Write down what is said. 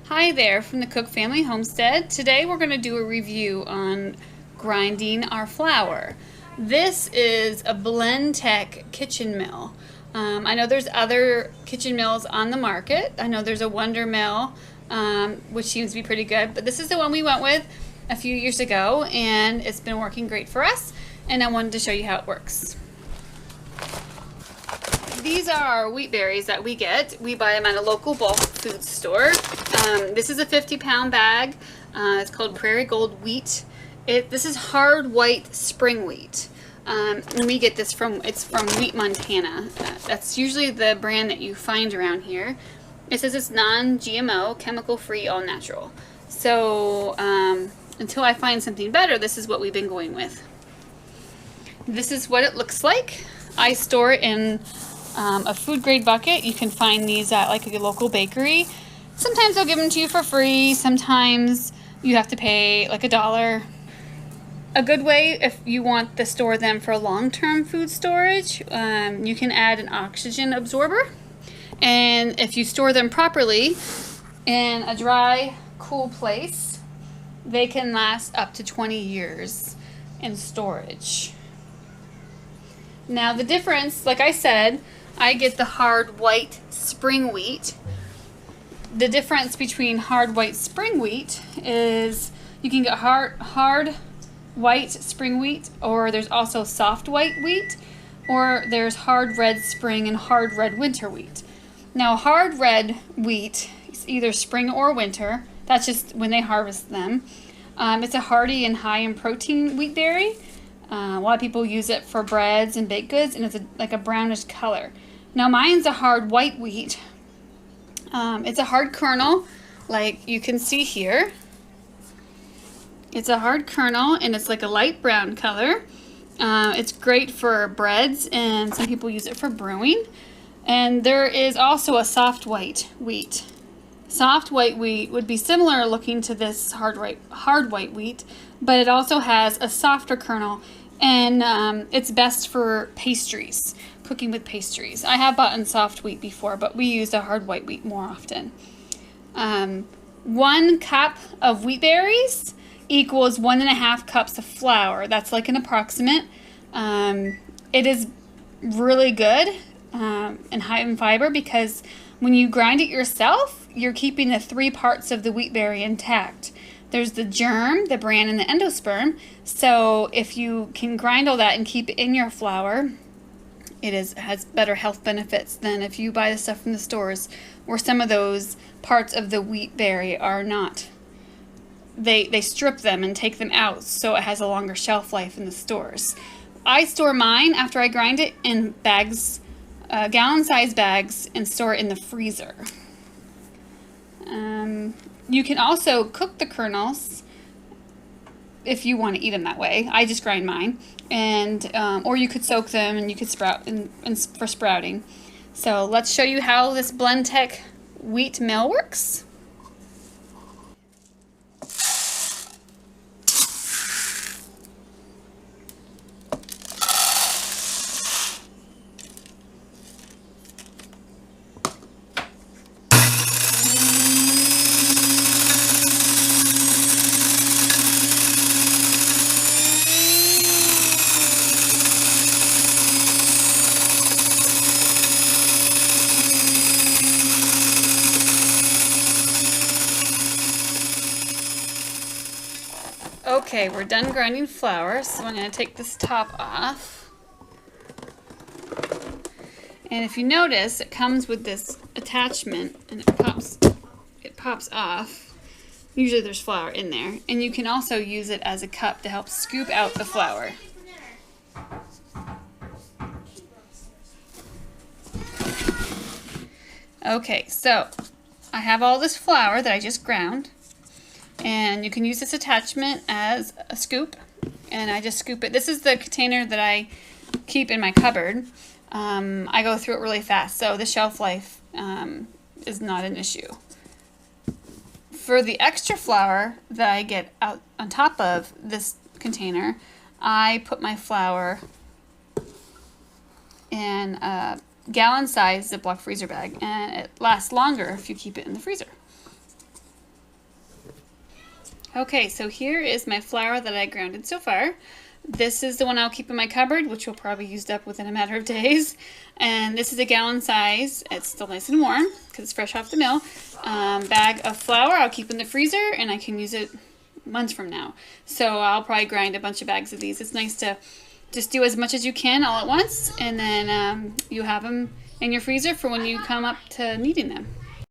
Hi there from the Cook Family Homestead. Today we're going to do a review on grinding our flour. This is a Blendtec kitchen mill. I know there's other kitchen mills on the market. I know there's a Wonder Mill, which seems to be pretty good, but this is the one we went with a few years ago and it's been working great for us, and I wanted to show you how it works. These are our wheat berries that we get. We buy them at a local bulk food store. This is a 50-pound bag. It's called Prairie Gold wheat. This is hard white spring wheat. And we get this from Wheat Montana. That's usually the brand that you find around here. It says it's non-GMO, chemical-free, all natural. So until I find something better, this is what we've been going with. This is what it looks like. I store it in a food grade bucket. You can find these at like a local bakery. Sometimes they'll give them to you for free. Sometimes you have to pay like $1. A good way, if you want to store them for long-term food storage, you can add an oxygen absorber. And if you store them properly in a dry, cool place, they can last up to 20 years in storage. Now the difference, like I said, I get the hard white spring wheat. The difference between hard white spring wheat is you can get hard white spring wheat, or there's also soft white wheat, or there's hard red spring and hard red winter wheat. Now hard red wheat is either spring or winter. That's just when they harvest them. It's a hearty and high in protein wheat berry. A lot of people use it for breads and baked goods, and it's like a brownish color. Now mine's a hard white wheat. It's a hard kernel, like you can see here. It's a hard kernel, and it's like a light brown color. It's great for breads, and some people use it for brewing. And there is also a soft white wheat. Soft white wheat would be similar looking to this hard white wheat, but it also has a softer kernel, and it's best for pastries, cooking with pastries. I have bought in soft wheat before, but we use a hard white wheat more often. 1 cup of wheat berries equals 1.5 cups of flour. That's like an approximate. It is really good and high in fiber, because when you grind it yourself, you're keeping the 3 parts of the wheat berry intact. There's the germ, the bran, and the endosperm. So if you can grind all that and keep it in your flour, it has better health benefits than if you buy the stuff from the stores, where some of those parts of the wheat berry are not. They strip them and take them out, so it has a longer shelf life in the stores. I store mine after I grind it in bags, gallon-sized bags, and store it in the freezer. You can also cook the kernels if you want to eat them that way. I just grind mine, and or you could soak them and you could sprout for sprouting. So let's show you how this Blendtec wheat mill works. Okay, we're done grinding flour, so I'm going to take this top off. And if you notice, it comes with this attachment, and it pops off. Usually there's flour in there, and you can also use it as a cup to help scoop out the flour. Okay, so I have all this flour that I just ground. And you can use this attachment as a scoop, and I just scoop it. This is the container that I keep in my cupboard. I go through it really fast, so the shelf life is not an issue. For the extra flour that I get out on top of this container, I put my flour in a gallon-sized Ziploc freezer bag, and it lasts longer if you keep it in the freezer. Okay, so here is my flour that I grounded so far. This is the one I'll keep in my cupboard, which will probably used up within a matter of days. And this is a gallon size. It's still nice and warm because it's fresh off the mill. Bag of flour I'll keep in the freezer, and I can use it months from now. So I'll probably grind a bunch of bags of these. It's nice to just do as much as you can all at once, and then you have them in your freezer for when you come up to needing them.